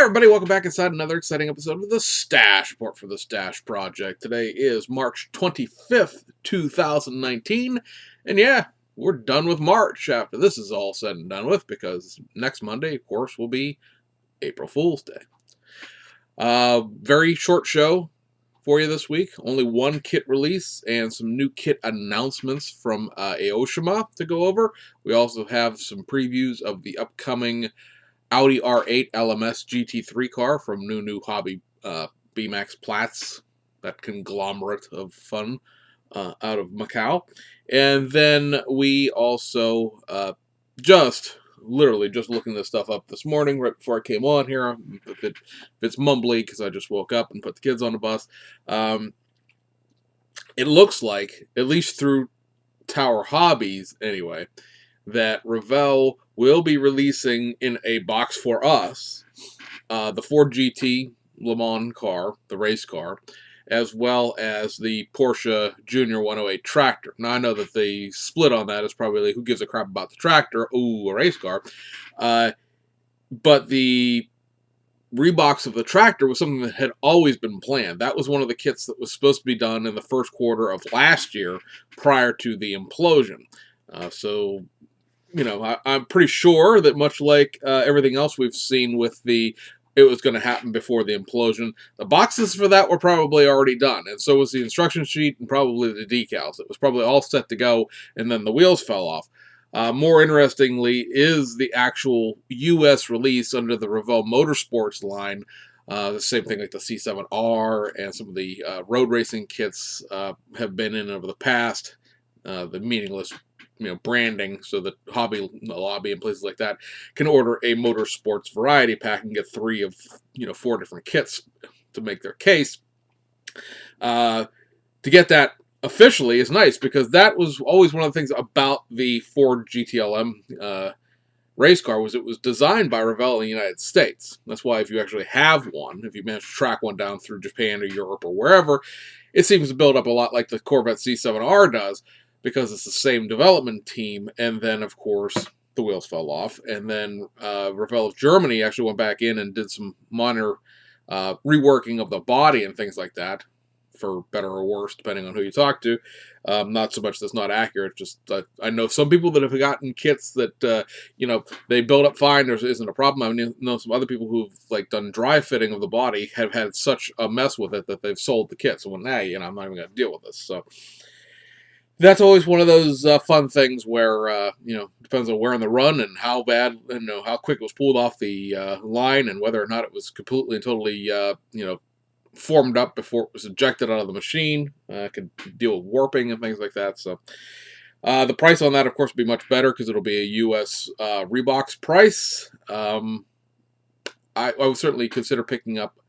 everybody, welcome back inside another exciting episode of the Stash Report for the Stash Project. Today is March 25th, 2019, and yeah, we're done with March after this is all said and done with, because next Monday, of course, will be April Fool's Day. Very short show for you this week. Only one kit release and some new kit announcements from Aoshima to go over. We also have some previews of the upcoming Audi R8 LMS GT3 car from New Hobby BMAX Platts, that conglomerate of fun out of Macau. And then we also literally just looking this stuff up this morning right before I came on here. If it's mumbly because I just woke up and put the kids on the bus. It looks like, at least through Tower Hobbies anyway, that Revell will be releasing in a box for us the Ford GT Le Mans car, the race car, as well as the Porsche Junior 108 tractor. Now, I know that the split on that is probably like, who gives a crap about the tractor? Ooh, a race car. But the rebox of the tractor was something that had always been planned. That was one of the kits that was supposed to be done in the first quarter of last year prior to the implosion. So, you know, I'm pretty sure that much like everything else we've seen with it was going to happen before the implosion, the boxes for that were probably already done, and so was the instruction sheet and probably the decals. It was probably all set to go, and then the wheels fell off. More interestingly is the actual U.S. release under the Revell Motorsports line. The same thing like the C7R and some of the road racing kits have been in over the past. The meaningless branding, so that Hobby Lobby and places like that can order a motorsports variety pack and get 3 of 4 different kits to make their case. To get that officially is nice, because that was always one of the things about the Ford GTLM race car, was it was designed by Revell in the United States. That's why if you actually have one, if you manage to track one down through Japan or Europe or wherever, it seems to build up a lot like the Corvette C7R does, because it's the same development team. And then, of course, the wheels fell off. And then Revell of Germany actually went back in and did some minor reworking of the body and things like that, for better or worse, depending on who you talk to. Not so much that's not accurate, just I know some people that have gotten kits that, they build up fine, there isn't a problem. I know some other people who've done dry fitting of the body have had such a mess with it that they've sold the kit. So, well, now, I'm not even going to deal with this. So that's always one of those fun things where, depends on where in the run and how bad, how quick it was pulled off the line, and whether or not it was completely and totally, formed up before it was ejected out of the machine. Could deal with warping and things like that. So the price on that, of course, will be much better, because it'll be a U.S. rebox price. I would certainly consider picking up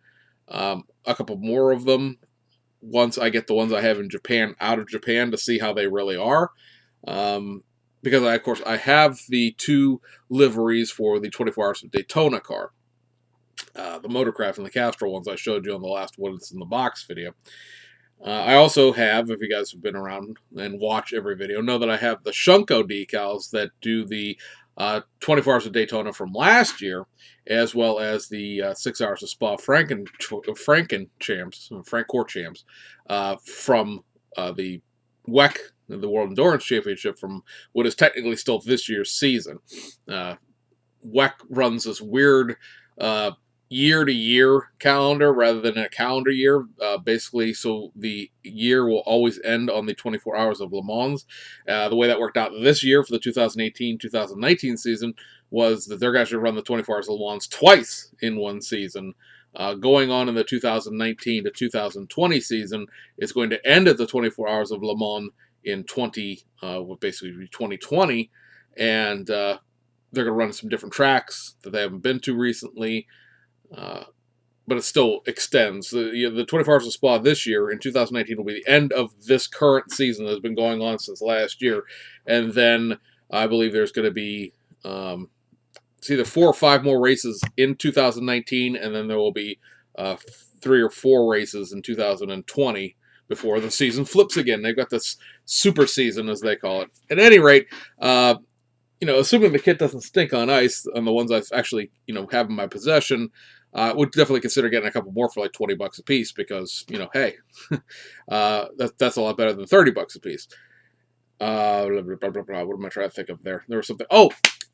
a couple more of them once I get the ones I have in Japan out of Japan, to see how they really are. Because, of course, I have the 2 liveries for the 24 Hours of Daytona car. The Motorcraft and the Castrol ones I showed you on the last What's in the Box video. I also have, if you guys have been around and watch every video, know that I have the Shunko decals that do the 24 Hours of Daytona from last year, as well as the 6 Hours of Spa Francorchamps from the WEC, the World Endurance Championship, from what is technically still this year's season. WEC runs this weird year-to-year calendar rather than a calendar year, basically, so the year will always end on the 24 Hours of Le Mans. The way that worked out this year for the 2018-2019 season was that they're going to run the 24 Hours of Le Mans twice in one season. Going on in the 2019 to 2020 season, it's going to end at the 24 Hours of Le Mans in basically 2020, and they're going to run some different tracks that they haven't been to recently. But it still extends. The 24 Hours of Spa this year, in 2019, will be the end of this current season that has been going on since last year. And then I believe there's going to be it's either 4 or 5 more races in 2019, and then there will be 3 or 4 races in 2020 before the season flips again. They've got this super season, as they call it. At any rate, assuming the kit doesn't stink on ice, on the ones I've actually, have in my possession, Would definitely consider getting a couple more for like $20 a piece because, you know, hey, that's a lot better than $30 a piece. Blah, blah, blah, blah. What am I trying to think of there? There was something. Oh,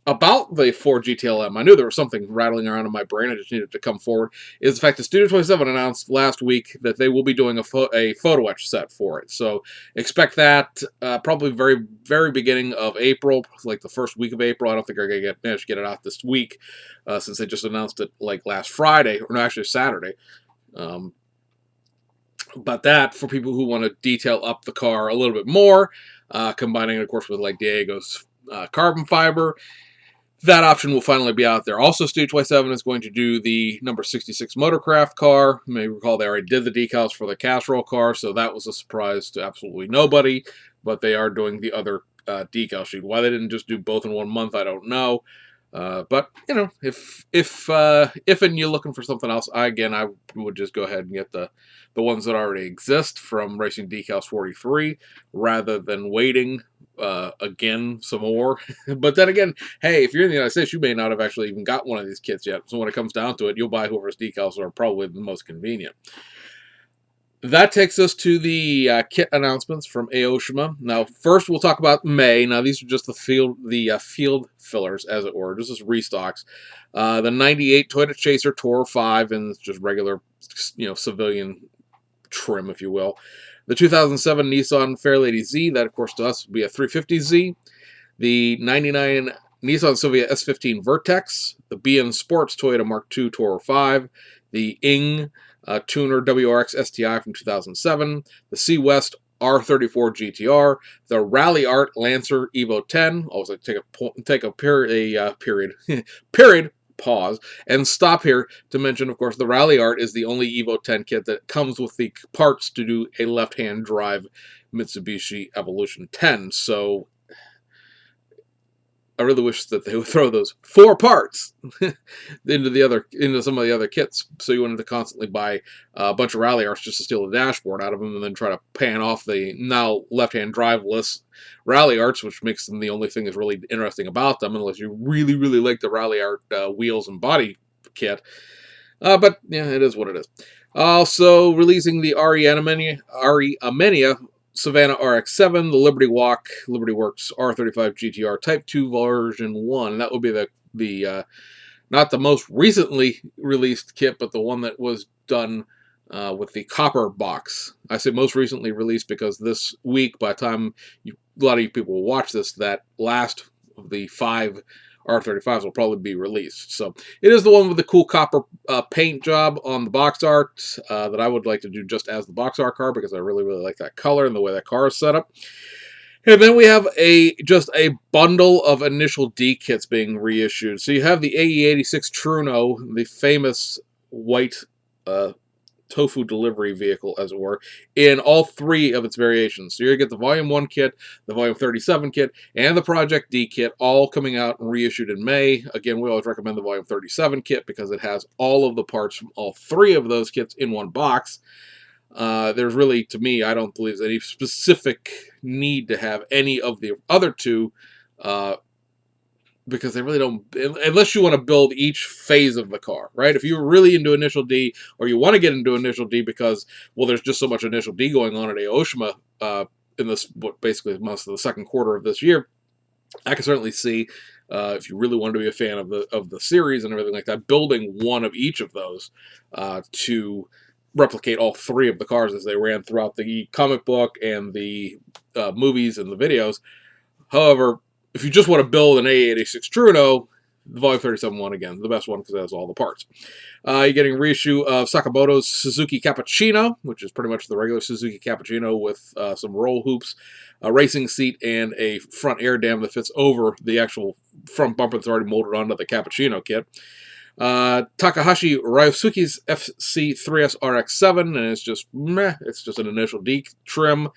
about the Ford GTLM. I knew there was something rattling around in my brain. I just needed to come forward. Is the fact that Studio 27 announced last week that they will be doing a photo etch set for it. So expect that probably very, very beginning of April, like the first week of April. I don't think they're going to manage to get it out this week since they just announced it like last Friday, or no, actually Saturday. But that, for people who want to detail up the car a little bit more, combining it, of course, with like Diego's carbon fiber, that option will finally be out there. Also, Studio 27 is going to do the number 66 Motorcraft car. You may recall they already did the decals for the Castrol car, so that was a surprise to absolutely nobody. But they are doing the other decal sheet. Why they didn't just do both in 1 month, I don't know. But you know, if and you're looking for something else, I would just go ahead and get the ones that already exist from Racing Decals 43, rather than waiting again some more. But then again, hey, if you're in the United States, you may not have actually even got one of these kits yet. So when it comes down to it, you'll buy whoever's decals are probably the most convenient. That takes us to the kit announcements from Aoshima. Now, first we'll talk about May. Now, these are just the field fillers, as it were, just as restocks. The '98 Toyota Chaser Tourer 5, and it's just regular, you know, civilian trim, if you will. The 2007 Nissan Fairlady Z, that of course to us would be a 350Z. The '99 Nissan Silvia S15 Vertex. The BN Sports Toyota Mark II Tourer 5. The Ing Tuner WRX STI from 2007, the C West R34 GTR, the Rally Art Lancer Evo 10. Also take a period pause and stop here to mention, of course, the Rally Art is the only Evo 10 kit that comes with the parts to do a left-hand drive Mitsubishi Evolution 10. So I really wish that they would throw those 4 parts into some of the other kits, so you wouldn't have to constantly buy a bunch of Rally Arts just to steal the dashboard out of them, and then try to pan off the now left-hand driveless Rally Arts, which makes them the only thing that's really interesting about them, unless you really, really like the Rally Art wheels and body kit. But yeah, it is what it is. Also releasing the RE Amenia Savannah RX-7, the Liberty Walk, Liberty Works R35 GTR Type 2 version 1. That would be the not the most recently released kit, but the one that was done with the copper box. I say most recently released because this week, by the time a lot of you people will watch this, that last of the 5 R35s will probably be released. So it is the one with the cool copper paint job on the box art that I would like to do just as the box art car, because I really, really like that color and the way that car is set up. And then we have just a bundle of Initial D kits being reissued. So you have the AE86 Truno, the famous white tofu delivery vehicle, as it were, in all 3 of its variations. So you're going to get the Volume 1 kit, the Volume 37 kit, and the Project D kit, all coming out and reissued in May. Again, we always recommend the Volume 37 kit because it has all of the parts from all 3 of those kits in one box. There's really, to me, I don't believe there's any specific need to have any of the other 2, because they really don't, unless you want to build each phase of the car, right? If you're really into Initial D, or you want to get into Initial D because, well, there's just so much Initial D going on at Aoshima in this, basically most of the second quarter of this year, I can certainly see, if you really wanted to be a fan of the series and everything like that, building one of each of those to replicate all 3 of the cars as they ran throughout the comic book and the movies and the videos. However, if you just want to build an AE86 Truno, the Volume 37 one, again, the best one because it has all the parts. You're getting a reissue of Sakamoto's Suzuki Cappuccino, which is pretty much the regular Suzuki Cappuccino with some roll hoops, a racing seat, and a front air dam that fits over the actual front bumper that's already molded onto the Cappuccino kit. Takahashi Ryosuke's FC3S RX-7, and it's just meh, it's just an Initial D trim.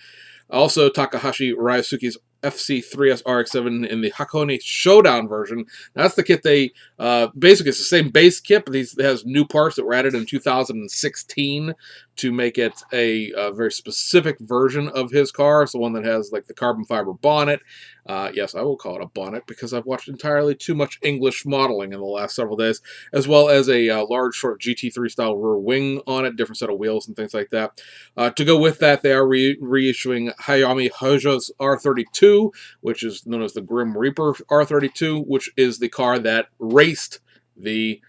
Also, Takahashi Ryosuke's FC3S RX-7 in the Hakone Showdown version. That's the kit they, basically it's the same base kit, but it has new parts that were added in 2016 to make it a very specific version of his car. It's the one that has like the carbon fiber bonnet. Yes, I will call it a bonnet because I've watched entirely too much English modeling in the last several days, as well as a large sort of GT3 style rear wing on it, different set of wheels and things like that. To go with that, they are reissuing Hayami Hojo's R32, which is known as the Grim Reaper R32, which is the car that raced the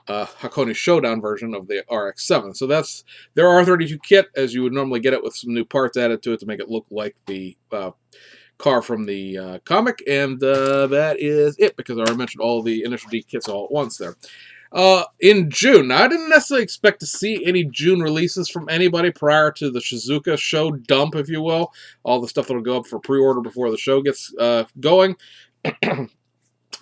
Hakone Showdown version of the RX-7. So that's their R32 kit, as you would normally get it, with some new parts added to it to make it look like the car from the comic, and that is it, because I already mentioned all the Initial D kits all at once there. In June, now, I didn't necessarily expect to see any June releases from anybody prior to the Shizuoka show dump, if you will. All the stuff that'll go up for pre-order before the show gets going.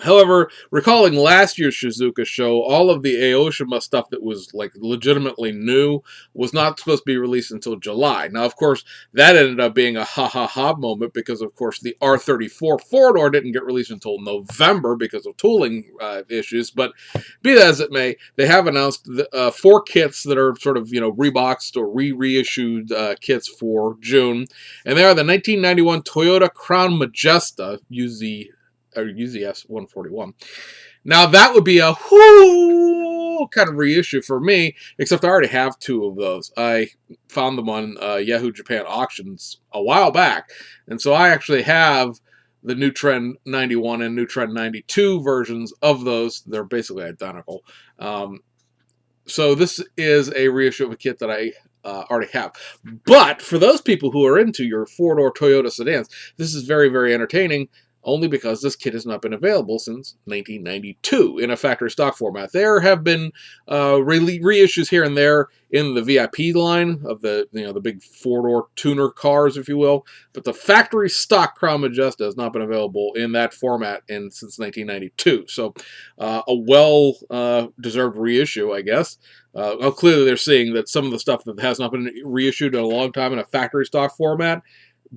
However, recalling last year's Shizuoka show, all of the Aoshima stuff that was like legitimately new was not supposed to be released until July. Now, of course, that ended up being a ha-ha-ha moment because, of course, the R34 four-door didn't get released until November because of tooling issues. But be that as it may, they have announced 4 kits that are sort of, reboxed or reissued kits for June. And they are the 1991 Toyota Crown Majesta, UZS 141. Now that would be a whoo kind of reissue for me, except I already have 2 of those. I found them on Yahoo Japan auctions a while back, and so I actually have the New Trend 91 and New Trend 92 versions of those. They're basically identical. So this is a reissue of a kit that I already have. But for those people who are into your 4-door Toyota sedans, this is very, very entertaining, only because this kit has not been available since 1992 in a factory stock format. There have been reissues here and there in the VIP line of the the big 4-door tuner cars, if you will, but the factory stock Crown Majesta has not been available in that format since 1992. So a well-deserved reissue, I guess. Clearly they're seeing that some of the stuff that has not been reissued in a long time in a factory stock format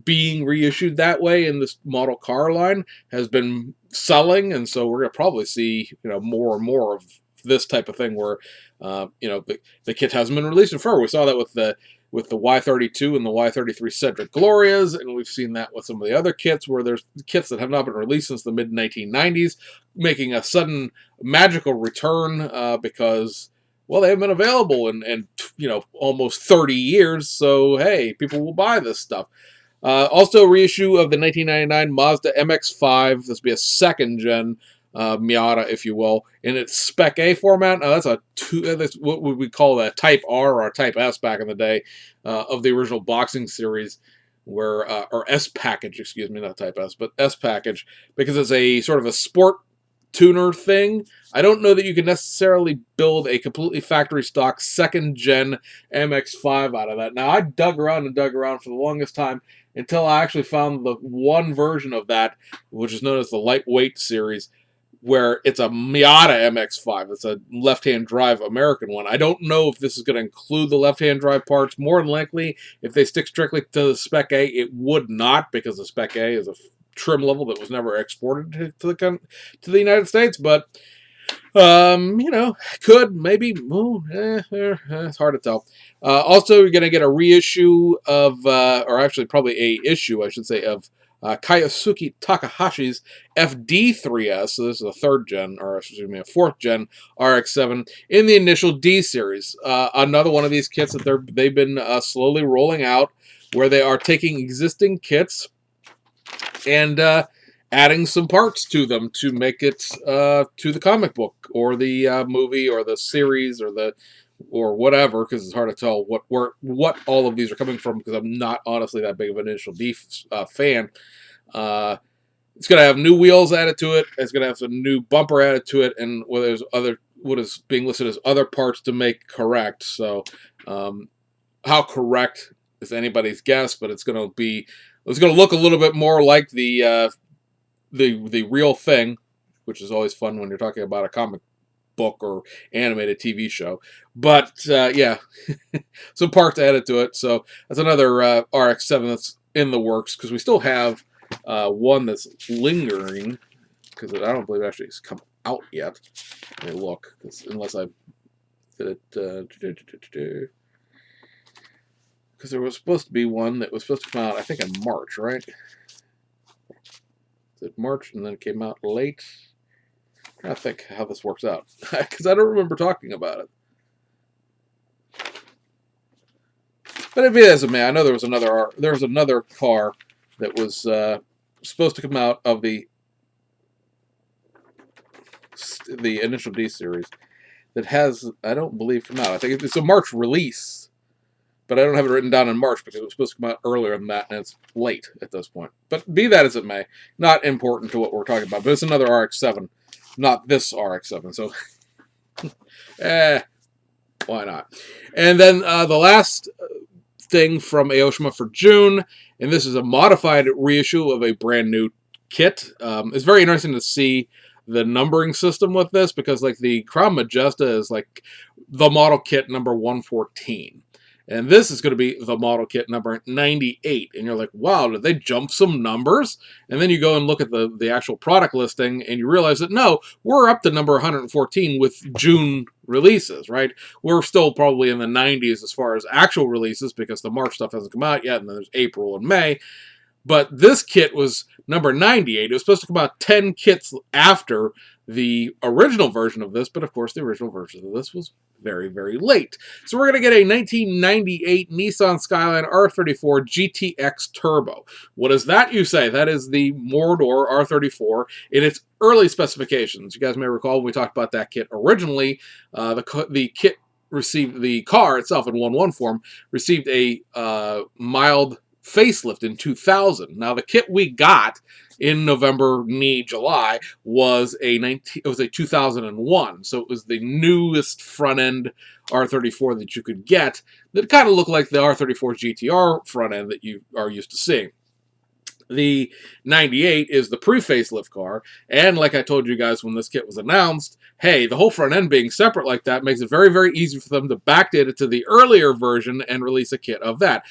being reissued that way in this model car line has been selling, and so we're going to probably see more and more of this type of thing where the kit hasn't been released in forever. We saw that with the Y32 and the Y33 Cedric Glorias, and we've seen that with some of the other kits where there's kits that have not been released since the mid-1990s making a sudden magical return because, well, they haven't been available in almost 30 years, so hey, people will buy this stuff. Also, reissue of the 1999 Mazda MX-5. This will be a second-gen Miata, if you will, in its Spec A format. Now, that's what we call a Type R or Type S back in the day of the original boxing series, or S package, excuse me, not Type S, but S package, because it's a sort of a sport tuner thing. I don't know that you can necessarily build a completely factory stock second-gen MX-5 out of that. Now, I dug around for the longest time until I actually found the one version of that, which is known as the Lightweight series, where it's a Miata MX-5. It's a left-hand drive American one. I don't know if this is going to include the left-hand drive parts. More than likely, if they stick strictly to the Spec A, it would not, because the Spec A is a trim level that was never exported to the United States. But could, maybe, it's hard to tell. Also, you're going to get a reissue of, or actually probably a issue, I should say, of Kayosuke Takahashi's FD3S. So this is a 3rd-gen, or excuse me, a 4th-gen RX-7 in the Initial D series. Another one of these kits that they've been slowly rolling out, where they are taking existing kits and adding some parts to them to make it to the comic book or the movie or the series or whatever, because it's hard to tell what all of these are coming from, because I'm not honestly that big of an Initial D fan. It's going to have new wheels added to it. It's going to have some new bumper added to it, and what is being listed as other parts to make correct. So how correct is anybody's guess, but it's going to look a little bit more like the real thing, which is always fun when you're talking about a comic book or animated TV show. But yeah, some parts added to it. So that's another RX-7 that's in the works, because we still have one that's lingering, because I don't believe it actually has come out yet. Let me look, unless I did it. because there was supposed to be one that was supposed to come out, I think, in March, right? Is it March, and then it came out late? I'm trying to think how this works out, because I don't remember talking about it. But if it is a man, I know there was another car that was supposed to come out of the initial D series that has, I don't believe, come out. I think it's a March release, but I don't have it written down in March because it was supposed to come out earlier than that, and it's late at this point. But be that as it may, not important to what we're talking about. But it's another RX-7, not this RX-7. So, why not? And then the last thing from Aoshima for June, and this is a modified reissue of a brand new kit. It's very interesting to see the numbering system with this, because like the Crown Majesta is like the model kit number 114, and this is going to be the model kit number 98, and you're like, wow, did they jump some numbers? And then you go and look at the actual product listing, and you realize that no, we're up to number 114 with June releases, right? We're still probably in the 90s as far as actual releases, because the March stuff hasn't come out yet, and then there's April and May. But this kit was number 98. It was supposed to come out 10 kits after the original version of this, but of course the original version of this was very, very late. So we're going to get a 1998 Nissan Skyline R34 GTX Turbo. What is that, you say? That is the Mordor R34 in its early specifications. You guys may recall when we talked about that kit originally, the kit received, the car itself in 1.1 form, received a mild facelift in 2000. Now the kit we got in November, July was a 2001. So it was the newest front end R34 that you could get that kind of looked like the R34 GTR front end that you are used to seeing. The 98 is the pre-facelift car, and like I told you guys when this kit was announced, hey, the whole front end being separate like that makes it very, very easy for them to backdate it to the earlier version and release a kit of that.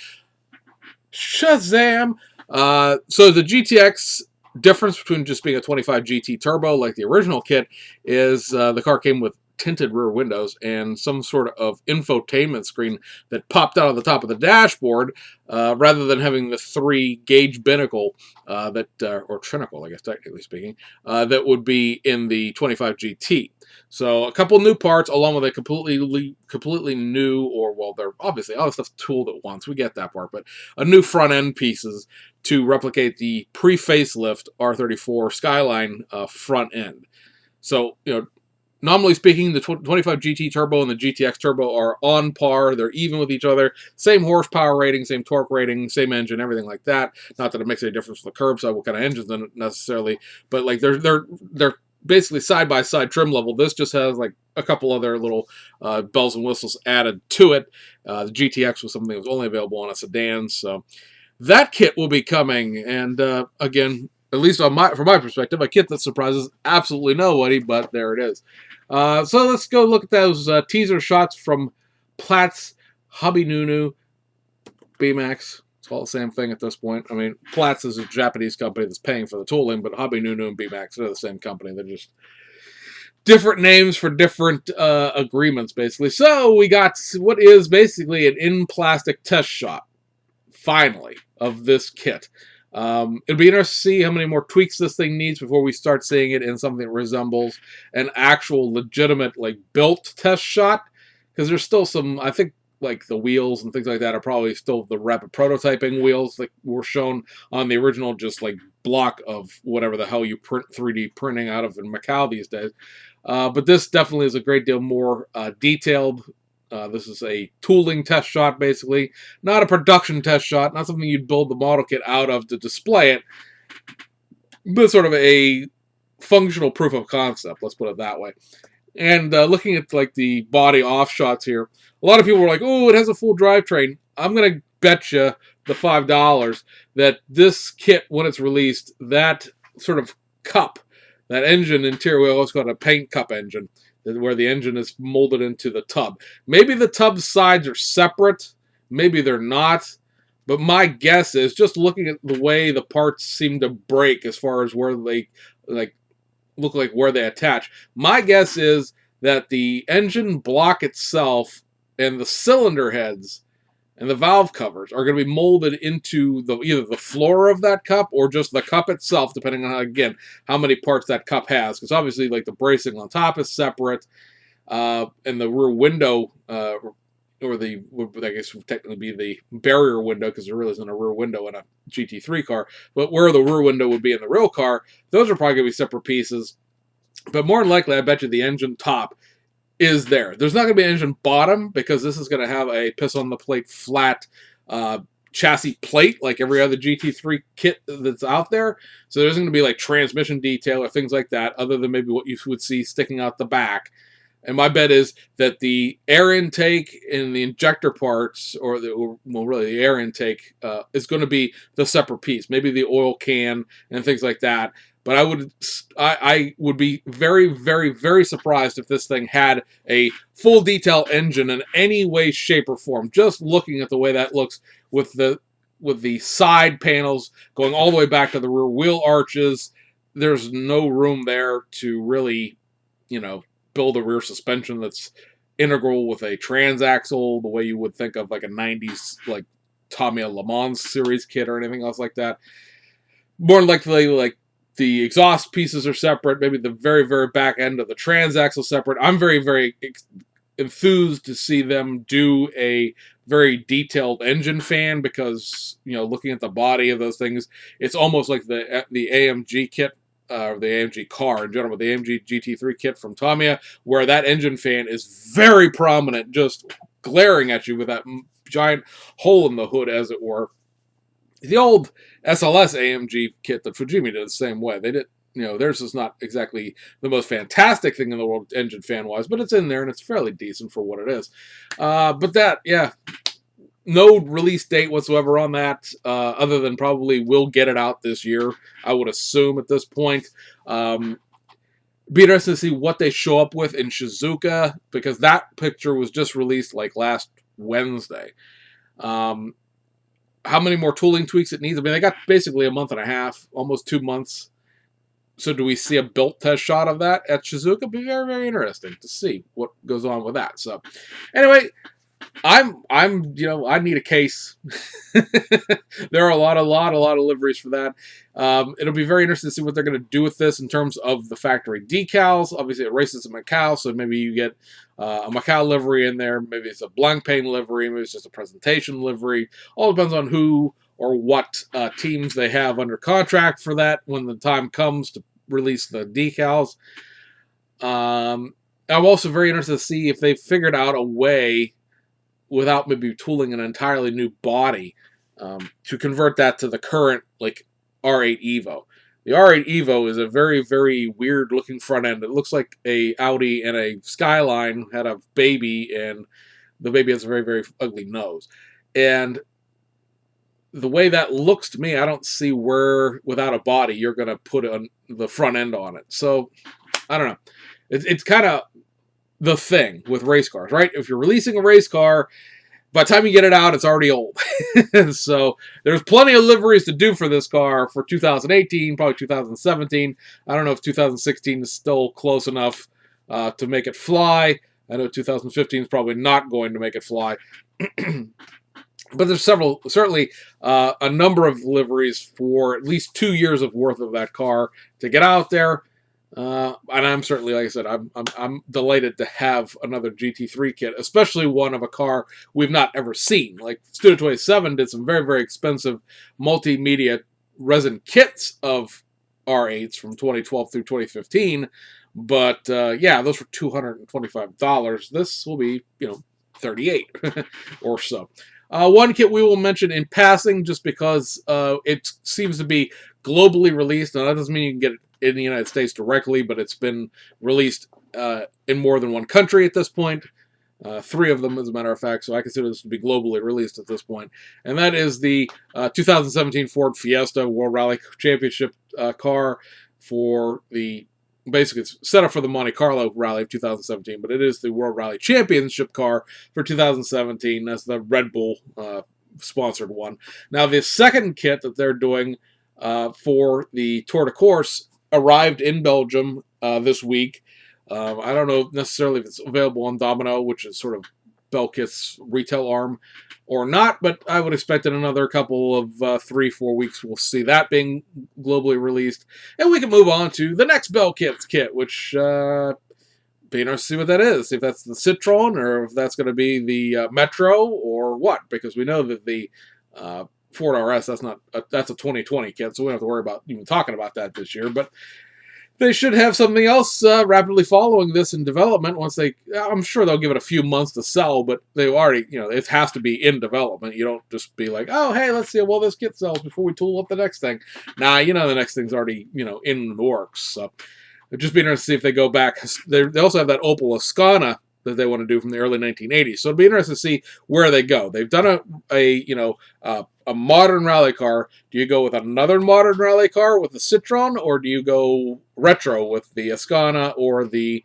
Shazam! So the GTX difference between just being a 25 GT Turbo like the original kit is the car came with tinted rear windows and some sort of infotainment screen that popped out of the top of the dashboard, rather than having the 3-gauge binnacle or trinacle, I guess technically speaking, that would be in the 25 GT. So a couple new parts, along with a completely new, or well, they're obviously all the stuff's tooled at once. We get that part, but a new front end pieces to replicate the pre-facelift R34 Skyline front end. So nominally speaking, the 25 GT Turbo and the GTX Turbo are on par. They're even with each other. Same horsepower rating, same torque rating, same engine, everything like that. Not that it makes any difference for the curbside, what kind of engines in it necessarily, but like they're basically side-by-side trim level. This just has like a couple other little bells and whistles added to it. The GTX was something that was only available on a sedan, so that kit will be coming. And again, at least from my perspective, a kit that surprises absolutely nobody, but there it is. So let's go look at those teaser shots from Platts, Hobby Nunu, BMAX. It's all the same thing at this point. I mean, Platts is a Japanese company that's paying for the tooling, but Hobby Nunu and BMAX are the same company. They're just different names for different agreements, basically. So we got what is basically an in-plastic test shot, finally, of this kit. It'll be interesting to see how many more tweaks this thing needs before we start seeing it in something that resembles an actual legitimate, like, built test shot. Because there's still some, I think, like the wheels and things like that are probably still the rapid prototyping wheels that were shown on the original just like block of whatever the hell you print 3D printing out of in Macau these days. But this definitely is a great deal more detailed. This is a tooling test shot, basically. Not a production test shot, not something you'd build the model kit out of to display it, but sort of a functional proof of concept, let's put it that way. And looking at like the body off shots here, a lot of people were like, oh, it has a full drivetrain. I'm going to bet you the $5 that this kit, when it's released, that sort of cup, that engine interior, we always call it a paint cup engine, where the engine is molded into the tub. Maybe the tub sides are separate. Maybe they're not. But my guess is, just looking at the way the parts seem to break as far as where they look like where they attach, my guess is that the engine block itself and the cylinder heads and the valve covers are going to be molded into either the floor of that cup or just the cup itself, depending on, again, how many parts that cup has. Because obviously, like, the bracing on top is separate, and the rear window, or I guess would technically be the barrier window, because there really isn't a rear window in a GT3 car, but where the rear window would be in the real car, those are probably going to be separate pieces. But more than likely, I bet you the engine top is there. There's not going to be an engine bottom, because this is going to have a piss-on-the-plate flat chassis plate like every other GT3 kit that's out there. So there's going to be like transmission detail or things like that, other than maybe what you would see sticking out the back. And my bet is that the air intake and the injector parts, well, really the air intake, is going to be the separate piece. Maybe the oil can and things like that. But I would be very, very, very surprised if this thing had a full detail engine in any way, shape, or form. Just looking at the way that looks with the side panels going all the way back to the rear wheel arches, there's no room there to really, build a rear suspension that's integral with a transaxle, the way you would think of like a 90s like Tamiya Le Mans series kit or anything else like that. More likely, like, the exhaust pieces are separate, maybe the very, very back end of the transaxle separate. I'm very, very enthused to see them do a very detailed engine fan, because, looking at the body of those things, it's almost like the AMG kit, or the AMG car in general, the AMG GT3 kit from Tamiya, where that engine fan is very prominent, just glaring at you with that giant hole in the hood, as it were. The old SLS AMG kit that Fujimi did the same way. They did, theirs is not exactly the most fantastic thing in the world engine fan-wise, but it's in there, and it's fairly decent for what it is. But that, yeah, no release date whatsoever on that, other than probably we'll get it out this year, I would assume at this point. Be interesting to see what they show up with in Shizuoka, because that picture was just released like last Wednesday. How many more tooling tweaks it needs? I mean, they got basically a month and a half, almost 2 months. So do we see a built test shot of that at Shizuoka? It'd be very, very interesting to see what goes on with that. So anyway, I need a case. There are a lot of liveries for that. It'll be very interesting to see what they're going to do with this in terms of the factory decals. Obviously, it races in Macau, so maybe you get a Macau livery in there. Maybe it's a Blancpain livery. Maybe it's just a presentation livery. All depends on who or what teams they have under contract for that when the time comes to release the decals. I'm also very interested to see if they've figured out a way, without maybe tooling an entirely new body, to convert that to the current like R8 Evo. The R8 Evo is a very, very weird looking front end. It looks like a Audi and a Skyline had a baby, and the baby has a very, very ugly nose. And the way that looks to me, I don't see where, without a body, you're going to put the front end on it. So, I don't know. It's kind of the thing with race cars, right? If you're releasing a race car, by the time you get it out, it's already old. So there's plenty of liveries to do for this car for 2018, probably 2017. I don't know if 2016 is still close enough to make it fly. I know 2015 is probably not going to make it fly. But there's certainly a number of liveries for at least 2 years of worth of that car to get out there. And I'm certainly, like I said, I'm delighted to have another GT3 kit, especially one of a car we've not ever seen. Like Studio 27 did some very, very expensive multimedia resin kits of R8s from 2012 through 2015, but yeah, those were $225. This will be, $38 or so. One kit we will mention in passing, just because it seems to be globally released. Now, that doesn't mean you can get it in the United States directly, but it's been released in more than one country at this point. 3 of them, as a matter of fact, so I consider this to be globally released at this point. And that is the 2017 Ford Fiesta World Rally Championship car for basically it's set up for the Monte Carlo Rally of 2017, but it is the World Rally Championship car for 2017. That's the Red Bull sponsored one. Now, the second kit that they're doing for the Tour de Corse arrived in Belgium this week. I don't know necessarily if it's available on Domino, which is sort of Belkit's retail arm or not, but I would expect in another couple of 3-4 weeks we'll see that being globally released, and we can move on to the next Belkit's kit, which be interesting to see what that is. If that's the Citroen, or if that's going to be the Metro, or what, because we know that the Ford RS, that's a 2020 kit, so we don't have to worry about even talking about that this year. But they should have something else rapidly following this in development. I'm sure they'll give it a few months to sell, but they've already, it has to be in development. You don't just be like, oh, hey, let's see how well this kit sells before we tool up the next thing. Nah, the next thing's already, in the works. So it'd just be interesting to see if they go back. They also have that Opel Ascana that they want to do from the early 1980s. So it'd be interesting to see where they go. They've done a modern rally car. Do you go with another modern rally car with the Citroen, or do you go retro with the Ascana or the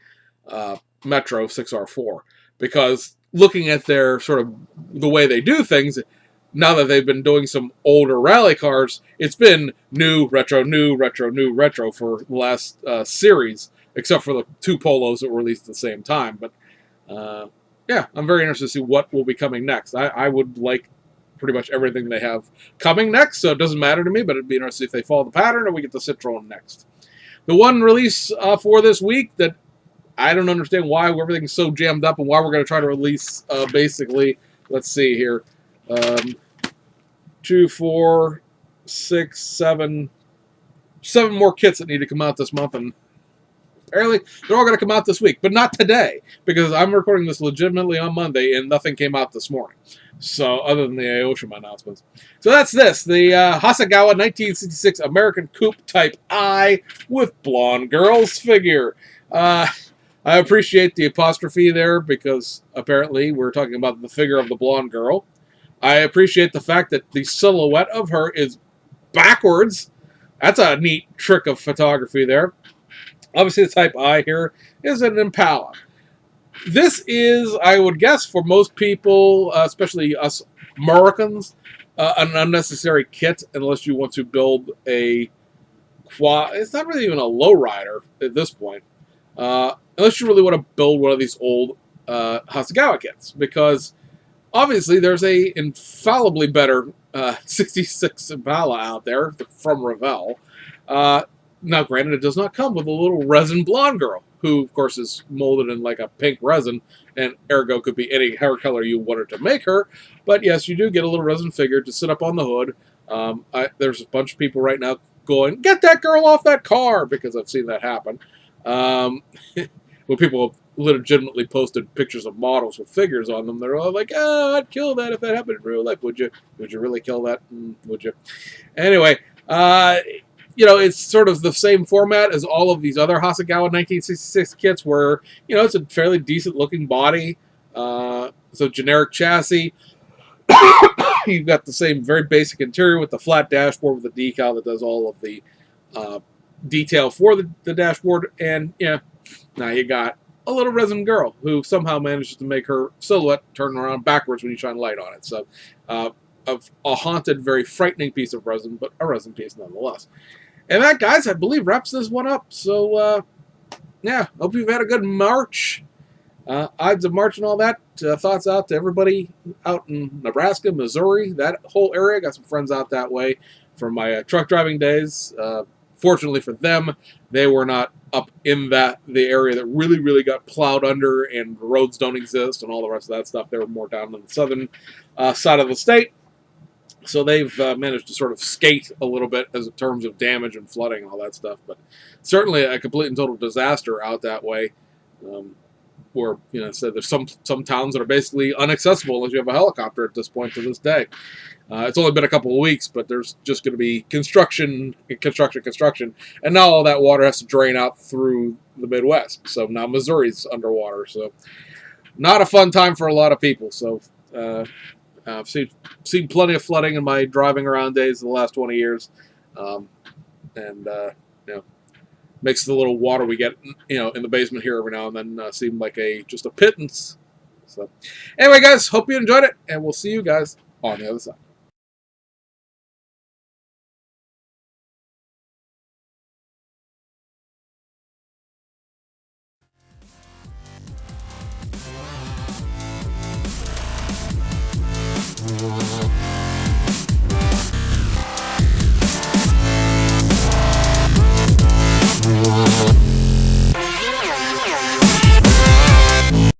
Metro 6R4? Because looking at their sort of the way they do things, now that they've been doing some older rally cars, it's been new, retro, new, retro, new, retro for the last series, except for the 2 Polos that were released at the same time. But yeah, I'm very interested to see what will be coming next. I would like pretty much everything they have coming next, so it doesn't matter to me, but it'd be interesting if they follow the pattern or we get the Citroen next. The one release for this week that I don't understand why everything's so jammed up and why we're going to try to release basically, let's see here, 2, 4, 6, 7 more kits that need to come out this month, and apparently they're all going to come out this week, but not today, because I'm recording this legitimately on Monday and nothing came out this morning. So, other than the Aoshima announcements. So that's this. The Hasegawa 1966 American Coupe Type I with Blonde Girl's figure. I appreciate the apostrophe there, because apparently we're talking about the figure of the blonde girl. I appreciate the fact that the silhouette of her is backwards. That's a neat trick of photography there. Obviously, the Type I here is an Impala. This is, I would guess, for most people, especially us Americans, an unnecessary kit unless you want to build a quad. It's not really even a lowrider at this point. Unless you really want to build one of these old Hasegawa kits, because obviously there's a infallibly better 66 Impala out there from Revell. Now, granted, it does not come with a little resin blonde girl, who, of course, is molded in like a pink resin, and ergo could be any hair color you wanted to make her. But yes, you do get a little resin figure to sit up on the hood. There's a bunch of people right now going, get that girl off that car, because I've seen that happen. Well, people have legitimately posted pictures of models with figures on them. They're all like, oh, I'd kill that if that happened in real life. Would you? Would you really kill that? Would you? Anyway, it's sort of the same format as all of these other Hasegawa 1966 kits, where, it's a fairly decent looking body. It's a generic chassis. You've got the same very basic interior with the flat dashboard with the decal that does all of the detail for the dashboard. And, now you got a little resin girl who somehow manages to make her silhouette turn around backwards when you shine light on it. So, a haunted, very frightening piece of resin, but a resin piece nonetheless. And that, guys, I believe wraps this one up. So, yeah, hope you've had a good March. Ides of March and all that. Thoughts out to everybody out in Nebraska, Missouri, that whole area. Got some friends out that way from my truck driving days. Fortunately for them, they were not up in the area that really, really got plowed under and roads don't exist and all the rest of that stuff. They were more down on the southern side of the state. So they've managed to sort of skate a little bit as in terms of damage and flooding and all that stuff. But certainly a complete and total disaster out that way. Where, so there's some towns that are basically inaccessible unless you have a helicopter at this point to this day. It's only been a couple of weeks, but there's just going to be construction, and now all that water has to drain out through the Midwest. So now Missouri's underwater. So not a fun time for a lot of people. So I've seen plenty of flooding in my driving around days in the last 20 years, makes the little water we get, in the basement here every now and then seem like just a pittance. So, anyway, guys, hope you enjoyed it, and we'll see you guys on the other side.